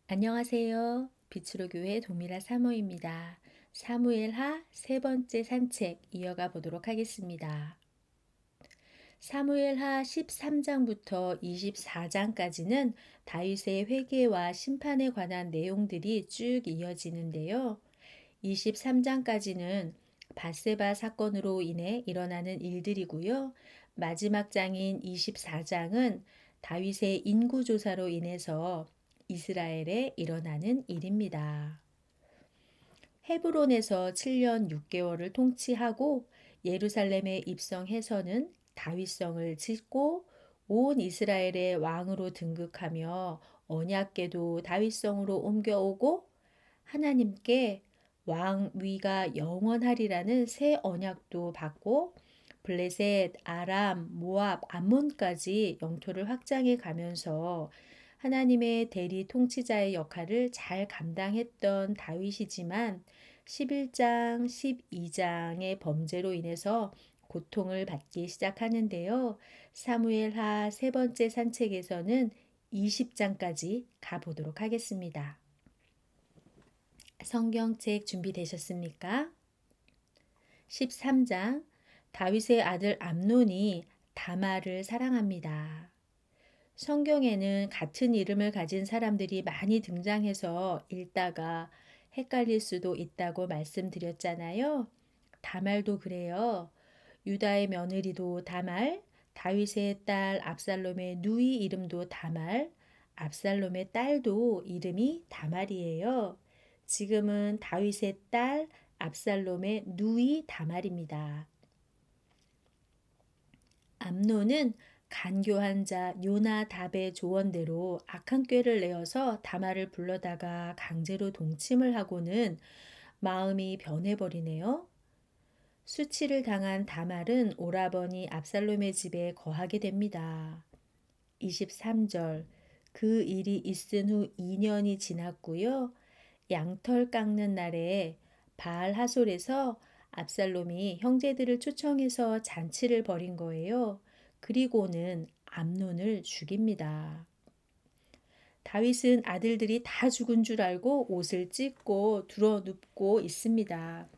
안녕하세요. 빛으로 교회 동미라 사모입니다. 사무엘하 세 번째 산책 이어가 보도록 하겠습니다. 사무엘하 13장부터 24장까지는 다윗의 회개와 심판에 관한 내용들이 쭉 이어지는데요. 23장까지는 밧세바 사건으로 인해 일어나는 일들이고요. 마지막 장인 24장은 다윗의 인구조사로 인해서 이스라엘에 일어나는 일입니다. 헤브론에서 7년 6개월을 통치하고 예루살렘에 입성해서는 다윗성을 짓고 온 이스라엘의 왕으로 등극하며 언약궤도 다윗성으로 옮겨오고 하나님께 왕위가 영원하리라는 새 언약도 받고 블레셋, 아람, 모압, 암몬까지 영토를 확장해 가면서 하나님의 대리 통치자의 역할을 잘 감당했던 다윗이지만 11장, 12장의 범죄로 인해서 고통을 받기 시작하는데요. 사무엘하 세 번째 산책에서는 20장까지 가보도록 하겠습니다. 성경책 준비되셨습니까? 13장 다윗의 아들 암논이 다말을 사랑합니다. 성경에는 같은 이름을 가진 사람들이 많이 등장해서 읽다가 헷갈릴 수도 있다고 말씀드렸잖아요. 다말도 그래요. 유다의 며느리도 다말, 다윗의 딸 압살롬의 누이 이름도 다말, 압살롬의 딸도 이름이 다말이에요. 지금은 다윗의 딸 압살롬의 누이 다말입니다. 암논은 간교한 자 요나답의 조언대로 악한 꾀를 내어서 다말을 불러다가 강제로 동침을 하고는 마음이 변해버리네요. 수치를 당한 다말은 오라버니 압살롬의 집에 거하게 됩니다. 23절 그 일이 있은 후 2년이 지났고요. 양털 깎는 날에 바알 하솔에서 압살롬이 형제들을 초청해서 잔치를 벌인 거예요. 그리고는 암논을 죽입니다. 다윗은 아들들이 다 죽은 줄 알고 옷을 찢고 드러눕고 있습니다.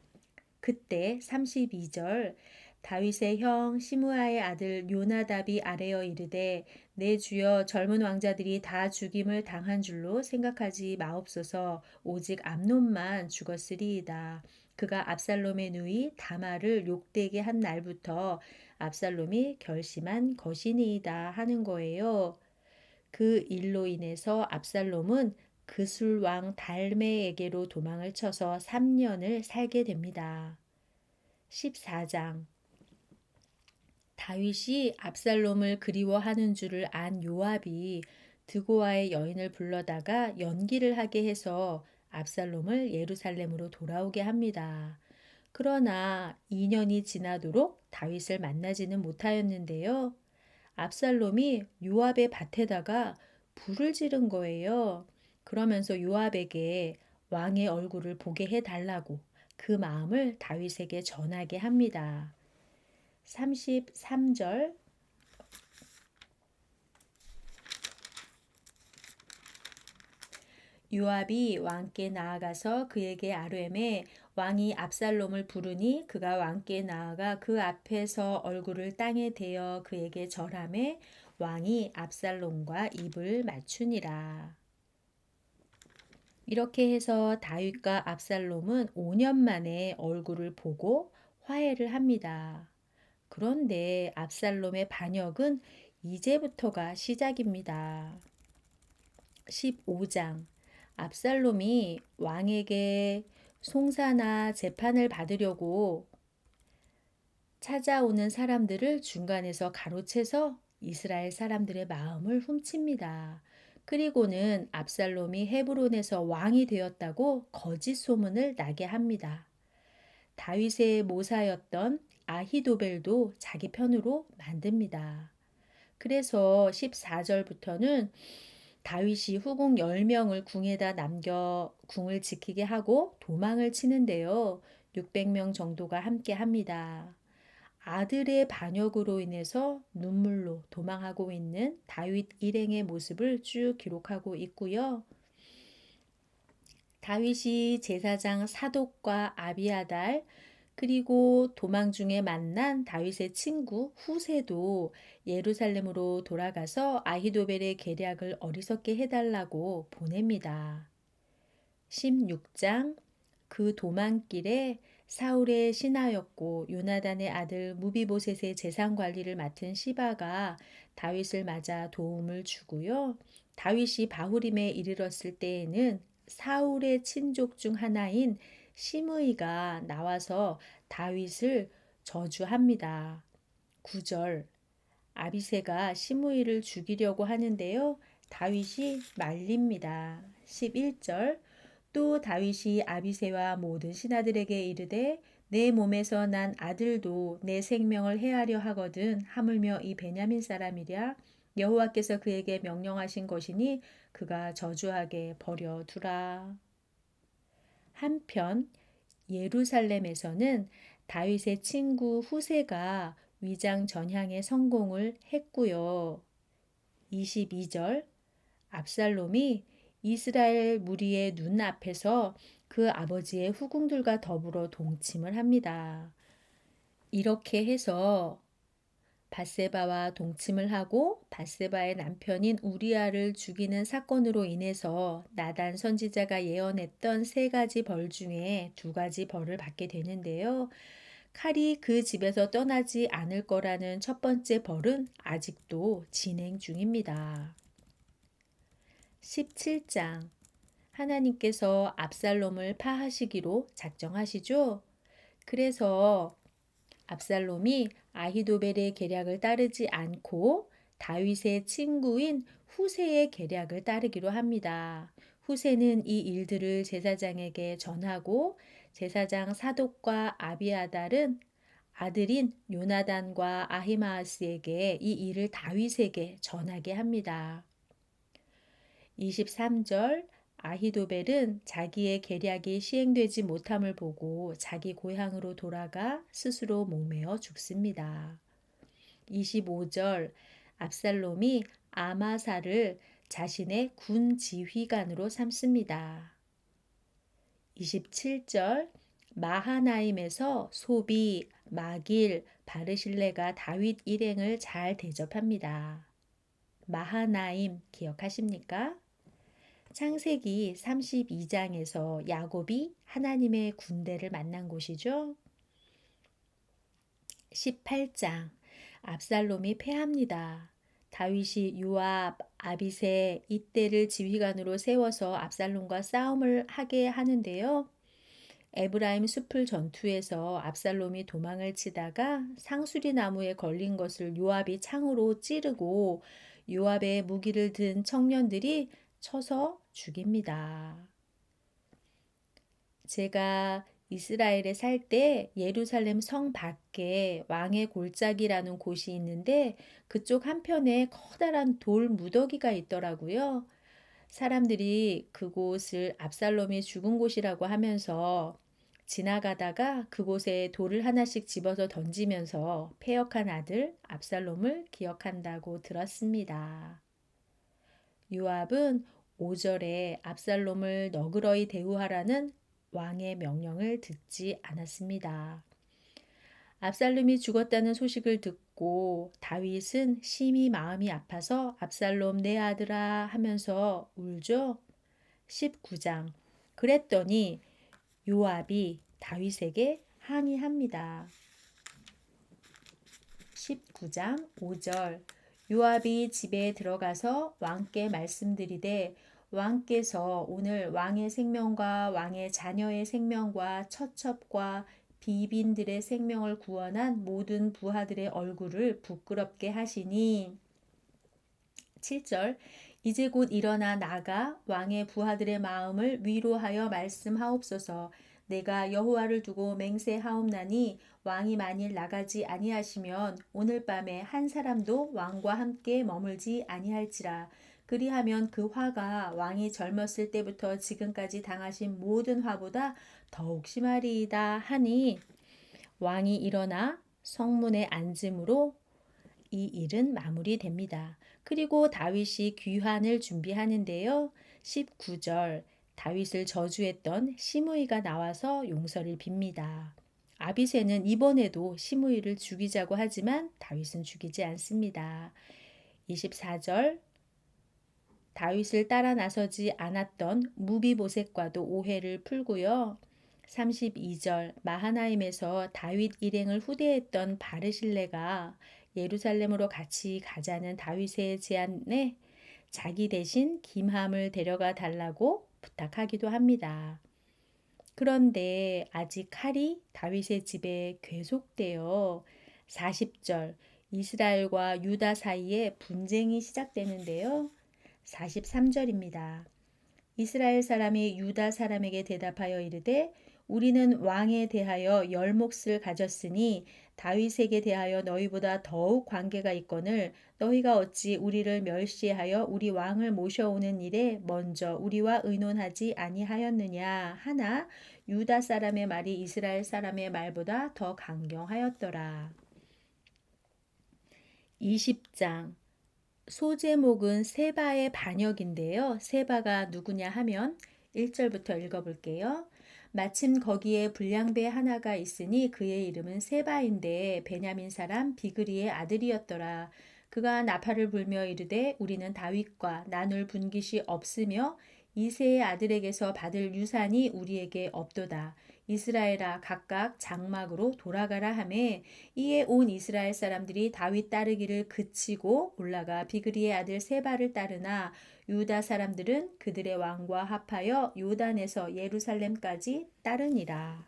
그때 32절 다윗의 형 시므아의 아들 요나답이 아뢰어 이르되 내 주여 젊은 왕자들이 다 죽임을 당한 줄로 생각하지 마옵소서 오직 암논만 죽었으리이다. 그가 압살롬의 누이 다말을 욕되게 한 날부터 압살롬이 결심한 것이니이다 하는 거예요. 그 일로 인해서 압살롬은 그술 왕 달메에게로 도망을 쳐서 3년을 살게 됩니다. 14장 다윗이 압살롬을 그리워하는 줄을 안 요압이 드고아의 여인을 불러다가 연기를 하게 해서 압살롬을 예루살렘으로 돌아오게 합니다. 그러나 2년이 지나도록 다윗을 만나지는 못하였는데요. 압살롬이 요압의 밭에다가 불을 지른 거예요. 그러면서 요압에게 왕의 얼굴을 보게 해달라고 그 마음을 다윗에게 전하게 합니다. 33절 요압이 왕께 나아가서 그에게 아뢰매 왕이 압살롬을 부르니 그가 왕께 나아가 그 앞에서 얼굴을 땅에 대어 그에게 절하매 왕이 압살롬과 입을 맞추니라. 이렇게 해서 다윗과 압살롬은 5년 만에 얼굴을 보고 화해를 합니다. 그런데 압살롬의 반역은 이제부터가 시작입니다. 15장 압살롬이 왕에게 송사나 재판을 받으려고 찾아오는 사람들을 중간에서 가로채서 이스라엘 사람들의 마음을 훔칩니다. 그리고는 압살롬이 헤브론에서 왕이 되었다고 거짓 소문을 나게 합니다. 다윗의 모사였던 아히도벨도 자기 편으로 만듭니다. 그래서 14절부터는 다윗이 후궁 10명을 궁에다 남겨 궁을 지키게 하고 도망을 치는데요. 600명 정도가 함께 합니다. 아들의 반역으로 인해서 눈물로 도망하고 있는 다윗 일행의 모습을 쭉 기록하고 있고요. 다윗이 제사장 사독과 아비아달 그리고 도망 중에 만난 다윗의 친구 후세도 예루살렘으로 돌아가서 아히도벨의 계략을 어리석게 해달라고 보냅니다. 16장 그 도망길에 사울의 신하였고 요나단의 아들 무비보셋의 재산 관리를 맡은 시바가 다윗을 맞아 도움을 주고요. 다윗이 바후림에 이르렀을 때에는 사울의 친족 중 하나인 시므이가 나와서 다윗을 저주합니다. 9절 아비새가 시므이를 죽이려고 하는데요. 다윗이 말립니다. 11절 또 다윗이 아비새와 모든 신하들에게 이르되 내 몸에서 난 아들도 내 생명을 해하려 하거든 하물며 이 베냐민 사람이랴 여호와께서 그에게 명령하신 것이니 그가 저주하게 버려두라. 한편 예루살렘에서는 다윗의 친구 후세가 위장 전향에 성공을 했고요. 22절 압살롬이 이스라엘 무리의 눈앞에서 그 아버지의 후궁들과 더불어 동침을 합니다. 이렇게 해서 밧세바와 동침을 하고 밧세바의 남편인 우리아를 죽이는 사건으로 인해서 나단 선지자가 예언했던 3가지 벌 중에 2가지 벌을 받게 되는데요. 칼이 그 집에서 떠나지 않을 거라는 첫 번째 벌은 아직도 진행 중입니다. 17장 하나님께서 압살롬을 파하시기로 작정하시죠. 그래서 압살롬이 아히도벨의 계략을 따르지 않고 다윗의 친구인 후세의 계략을 따르기로 합니다. 후세는 이 일들을 제사장에게 전하고 제사장 사독과 아비아달은 아들인 요나단과 아히마아스에게 이 일을 다윗에게 전하게 합니다. 23절 아히도벨은 자기의 계략이 시행되지 못함을 보고 자기 고향으로 돌아가 스스로 목매어 죽습니다. 25절 압살롬이 아마사를 자신의 군 지휘관으로 삼습니다. 27절 마하나임에서 소비, 마길, 바르실레가 다윗 일행을 잘 대접합니다. 마하나임 기억하십니까? 창세기 32장에서 야곱이 하나님의 군대를 만난 곳이죠. 18장 압살롬이 패합니다. 다윗이 요압, 아비새 이때를 지휘관으로 세워서 압살롬과 싸움을 하게 하는데요. 에브라임 숲을 전투에서 압살롬이 도망을 치다가 상수리 나무에 걸린 것을 요압이 창으로 찌르고 요압의 무기를 든 청년들이 쳐서 죽입니다. 제가 이스라엘에 살 때 예루살렘 성 밖에 왕의 골짜기라는 곳이 있는데 그쪽 한편에 커다란 돌 무더기가 있더라고요. 사람들이 그곳을 압살롬이 죽은 곳이라고 하면서 지나가다가 그곳에 돌을 하나씩 집어서 던지면서 패역한 아들 압살롬을 기억한다고 들었습니다. 요압은 5절에 압살롬을 너그러이 대우하라는 왕의 명령을 듣지 않았습니다. 압살롬이 죽었다는 소식을 듣고 다윗은 심히 마음이 아파서 압살롬 내 아들아 하면서 울죠. 19장 그랬더니 요압이 다윗에게 항의합니다. 19장 5절 요압이 집에 들어가서 왕께 말씀드리되 왕께서 오늘 왕의 생명과 왕의 자녀의 생명과 처첩과 비빈들의 생명을 구원한 모든 부하들의 얼굴을 부끄럽게 하시니 7절 이제 곧 일어나 나가 왕의 부하들의 마음을 위로하여 말씀하옵소서. 내가 여호와를 두고 맹세하옵나니 왕이 만일 나가지 아니하시면 오늘 밤에 한 사람도 왕과 함께 머물지 아니할지라. 그리하면 그 화가 왕이 젊었을 때부터 지금까지 당하신 모든 화보다 더욱 심하리이다 하니 왕이 일어나 성문에 앉음으로 이 일은 마무리됩니다. 그리고 다윗이 귀환을 준비하는데요. 19절 다윗을 저주했던 시므이가 나와서 용서를 빕니다. 아비새는 이번에도 시므이를 죽이자고 하지만 다윗은 죽이지 않습니다. 24절 다윗을 따라 나서지 않았던 무비보셋과도 오해를 풀고요. 32절 마하나임에서 다윗 일행을 후대했던 바르실레가 예루살렘으로 같이 가자는 다윗의 제안에 자기 대신 김함을 데려가 달라고 부탁하기도 합니다. 그런데 아직 칼이 다윗의 집에 계속되어 40절 이스라엘과 유다 사이에 분쟁이 시작되는데요. 43절입니다. 이스라엘 사람이 유다 사람에게 대답하여 이르되 우리는 왕에 대하여 열 몫을 가졌으니 다윗에게 대하여 너희보다 더욱 관계가 있거늘 너희가 어찌 우리를 멸시하여 우리 왕을 모셔오는 일에 먼저 우리와 의논하지 아니하였느냐 하나 유다 사람의 말이 이스라엘 사람의 말보다 더 강경하였더라. 20장 소제목은 세바의 반역인데요. 세바가 누구냐 하면 1절부터 읽어볼게요. 마침 거기에 불량배 하나가 있으니 그의 이름은 세바인데 베냐민 사람 비그리의 아들이었더라. 그가 나팔을 불며 이르되 우리는 다윗과 나눌 분깃이 없으며 이새의 아들에게서 받을 유산이 우리에게 없도다. 이스라엘아 각각 장막으로 돌아가라 하매 이에 온 이스라엘 사람들이 다윗 따르기를 그치고 올라가 비그리의 아들 세바를 따르나 유다 사람들은 그들의 왕과 합하여 요단에서 예루살렘까지 따르니라.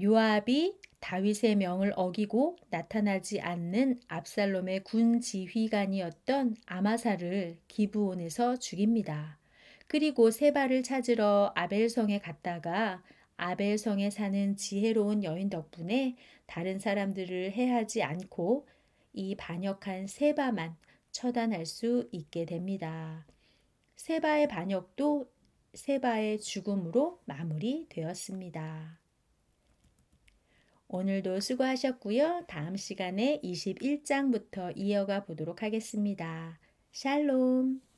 요압이 다윗의 명을 어기고 나타나지 않는 압살롬의 군 지휘관이었던 아마사를 기브온에서 죽입니다. 그리고 세바를 찾으러 아벨성에 갔다가 아벨성에 사는 지혜로운 여인 덕분에 다른 사람들을 해하지 않고 이 반역한 세바만 처단할 수 있게 됩니다. 세바의 반역도 세바의 죽음으로 마무리되었습니다. 오늘도 수고하셨고요. 다음 시간에 21장부터 이어가 보도록 하겠습니다. 샬롬.